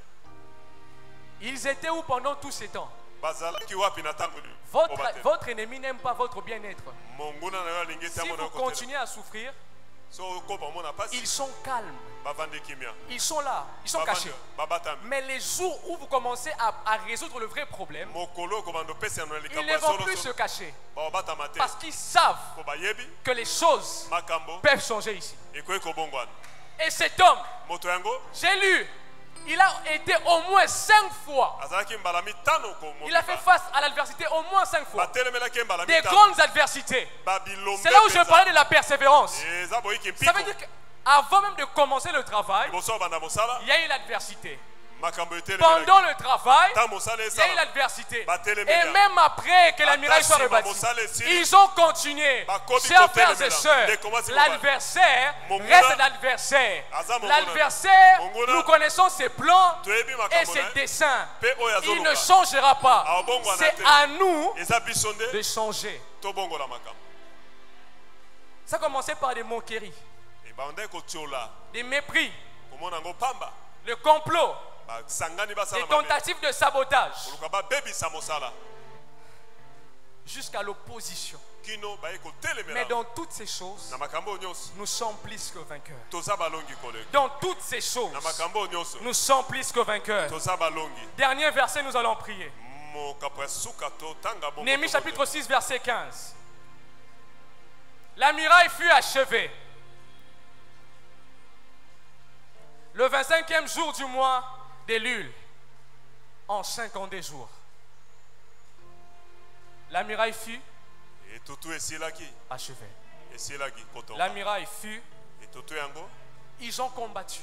Ils étaient où pendant tous ces temps? bazalaki wapi na ntango oyo bateli? Votre ennemi n'aime pas votre bien-être. monguna na yo alingi ete Si amona vous yo kotelema continuez à souffrir, so okoba omona pasi ils sont calmes. bavandi kimia Ils sont là. Ils sont cachés. babatami Mais les jours où vous commencez à résoudre le vrai problème, mokolo okobanda opesana na ils likambo ne ya vont plus se solosolo cacher. baobatama te Parce qu'ils savent po bayebi que les choses makambo peuvent changer ici. ekoki kobongwana Et cet homme, moto yango j'ai lu, il a été au moins 5 fois. azalaki mbala mitano Il a fait face à l'adversité au moins 5 fois. batelemelaki mbala Des mitano grandes adversités. babilombe C'est là où je parlais de la persévérance. eza boyiki Ça mpiko veut dire qu'avant même de commencer le travail, liboso obanda mosala il y a eu l'adversité. makambo etelemelaki Pendant le travail, ntango mosala il y a eu esala l'adversité. batelemeli Et yango. même après que la muraille soit Ata rebâtie, nsima mosala esili, ils ont continué. bakomi Chers frères et kotelemela. sœurs, Ndeko mwasi mobali. l'adversaire Monguna. reste l'adversaire. Aza monguna. L'adversaire, Monguna. nous connaissons ses plans toyebi et makambo ses na ye desseins. mpe oyo Il ne azoluka changera pas. Aobongwana C'est te. à nous eza biso nde de changer. tobongola makambo Ça a commencé par des moqueries, ebandai kotiola des mépris, komona yango pamba le complot, basangani des basala mabe tentatives de sabotage, koluka babebisa mosala jusqu'à l'opposition. kino baye Mais kotelemela dans toutes ces choses, na makambo oyo nyonso nous sommes plus que vainqueurs. toza balongi koleka Dans toutes ces choses, na makambo oyo nyonso nous sommes plus que vainqueurs. toza balongi Dernier verset, nous allons prier. mokapo ya suka totanga bongo Néhémie tobongola. chapitre 6, verset 15. La muraille fut achevée. Le 25e jour du mois d'Élul, en 52 jours. La muraille fut etutu esilaki achevée. esilaki kotonga La muraille fut, etutu yango ils ont combattu.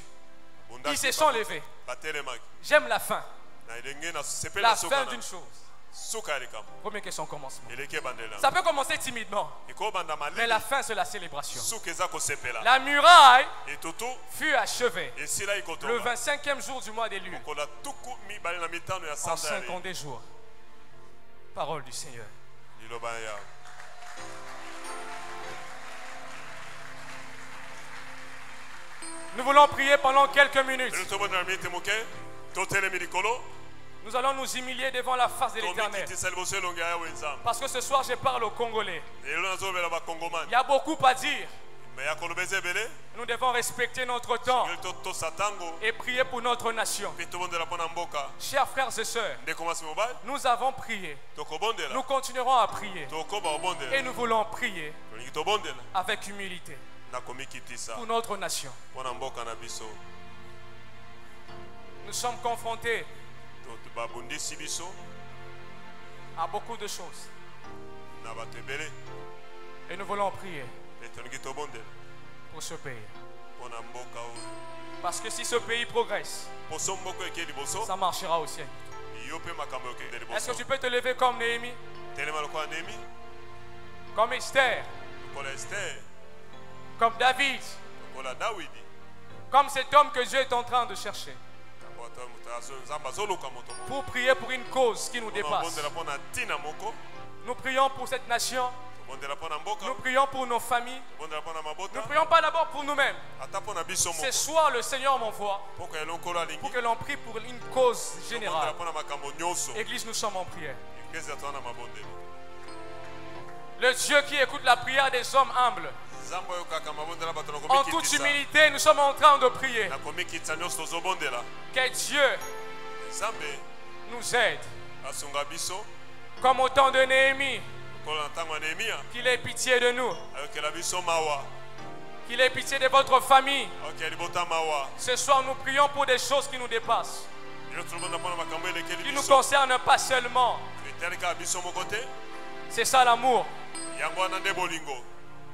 bundaki Ils se sont levés. batelemaki J'aime la fin. na elenge na sepeli La na suka fin na d'une chose. suka ya likambo Première question, commencement. eleki ebandela Ça peut commencer timidement, ekobanda mais malili la fin, c'est la célébration. suka eza kosepela La muraille etutu fut achevée esilaki le kotonga 25e jour du mois d'Élul, kola tuku mibale na mitano ya en sanza ya 52 jours. Parole du Seigneur. liloba ya Nous voulons prier pendant quelques minutes. lelo tobondela miniti moke totelemi likolo Nous allons nous humilier devant la face de l'Éternel. tomikitisa liboso elongi ya yawe nzambe Parce que ce soir, je parle aux Congolais. lelo nazolobela bakongomani Il y a beaucoup à dire. me ya koloba eza ebele Nous devons respecter notre temps ngeli totosa ntango et prier pour notre nation. mpe tobondela mpo na mboka Chers frères et sœurs, ndeko mwasi mobali nous avons prié. tokobondela Nous continuerons à prier. tokoba Et kobondela nous voulons prier tolingi tobondela avec humilité na komikitisa pour notre nation. mpo na mboka na biso Nous sommes confrontés babundisi biso à beaucoup de choses. na bato ebele Et nous voulons prier mpe tolingi tobondela pour ce pays. mpo na mboka oyo Parce que si ce pays progresse, poso moko eke liboso ça marchera au ciel. yo mpe makambo ekende Est-ce liboso que tu peux te lever comme Néhémie, telema lokola Néhémie comme Esther, lokola Ester comme David, lokola Dawidi comme cet homme que Dieu est en train de chercher, nzambe azoluka moto pour prier pour une cause qui nous dépasse? tobondela mpo na ntina moko Nous prions pour cette nation, tobondela mpo na mboka nous prions pour nos familles, tobondela mpo na nous mabota ne prions pas d'abord pour nous-mêmes. ata mpo na biso Ce moko soir, le Seigneur m'envoie mpo ka elonkolo alingi pour que l'on prie pour une cause tobondela générale. mpo na makambo nyonso Église, nous sommes en prière. eklezia toza na mabondeli Le Dieu qui écoute la prière des hommes humbles. nzambe oyokaka mabondela bato na En toute komikitisa humilité, nous sommes en train de prier. na komikitisa nyonso tozobondela Que Dieu nzambe nous aide. asunga biso Comme au temps de Néhémie, lokola na ntango ya Nehemia qu'il ait pitié de nous. ayokela biso mawa Qu'il ait pitié de votre famille. ayokela libota mawa Ce soir, nous prions pour des choses qui nous dépassent. lelo tozobonda mpo na makambo elekeli Qui nous biso concernent pas seulement. etali kaka biso moko te C'est ça l'amour. yango wana nde bolingo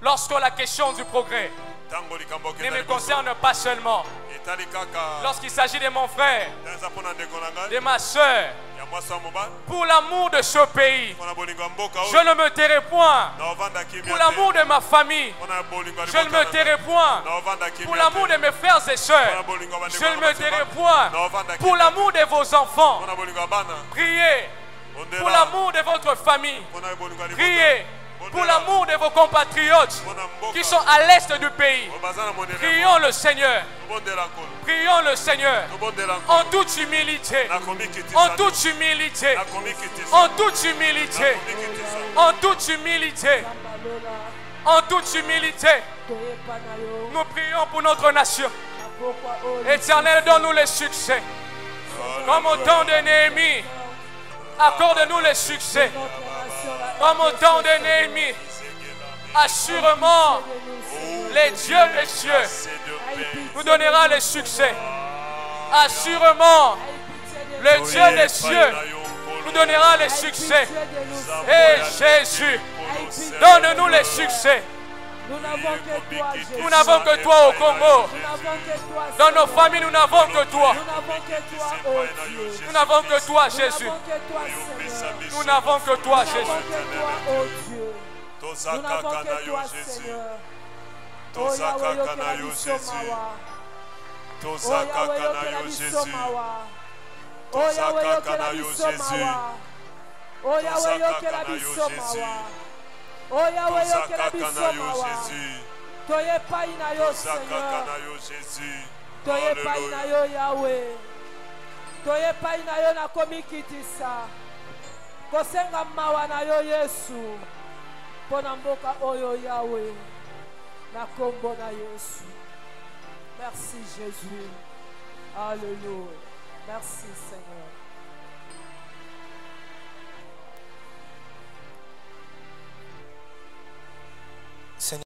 Lorsque la question du progrès ntango likambo ne okenda me liboso concerne pas seulement. etali kaka Lorsqu'il s'agit de mon frère, eza mpo na ndeko na de ngai ma soeur, ya mwasi wa mobali pour l'amour de ce pays, mpo na bolingo ya mboka je oyo ne me tairai point. na ovanda kimia Pour te l'amour de ma famille, mpo na bolingo ya je ne libota me na tairai ngai. point. na ovanda Pour kimia l'amour te de mes frères et mpo na sœurs, bolingo ya je bandeko ne na me tairai baseba point. na ovanda Pour kimia l'amour de vos enfants, mpo na bolingo ya bana priez. Pour bondela l'amour de votre famille, mpo na bolingo ya libota priez. Pour bondela l'amour de vos compatriotes mpo na mboka qui sont à l'est du pays, oyo baza na monene prions le Seigneur. tobondela nkolo Prions le Seigneur tobondela en nkolo toute humilité. na komikitisa En toute humilité. na komikitisa En toute humilité. na komikitisa En toute humilité. En toute humilité. Nous prions pour notre nation. Éternel, donne-nous le succès. Comme au temps de Néhémie, accorde-nous le succès. Comme au temps de Néhémie, assurément, les dieux des cieux nous donnera le succès. Assurément, le Dieu des cieux nous donnera le succès. Et Jésus, donne-nous le succès. Nous n'avons que toi, Jésus. Nous n'avons que toi au Congo. Nous n'avons que toi, Dans Seigneur. nos familles, nous n'avons que toi. Nous n'avons que toi, oh Dieu. Nous n'avons que toi, Nous Jésus. n'avons que toi, Seigneur. Nous n'avons que toi, Nous n'avons Jésus. que toi, oh Dieu. Nous n'avons que toi, Seigneur. Oh Yahweh, yokela biso mawa. Oh Yahweh, yokela biso mawa. Oh Yahweh, yokela biso mawa. Oh Yahweh, yokela biso mawa. Oh Yahweh, yokela biso mawa. Toye pai na yo, Seigneur. Toye pai na yo, Yahweh. Toye pai na yo na komikitisa. Kosenga mawa na yo, Yesu. Pona mboka oyo, Yahweh. Na kombo na Yesu. Merci Jésus. Alléluia. Merci Seigneur.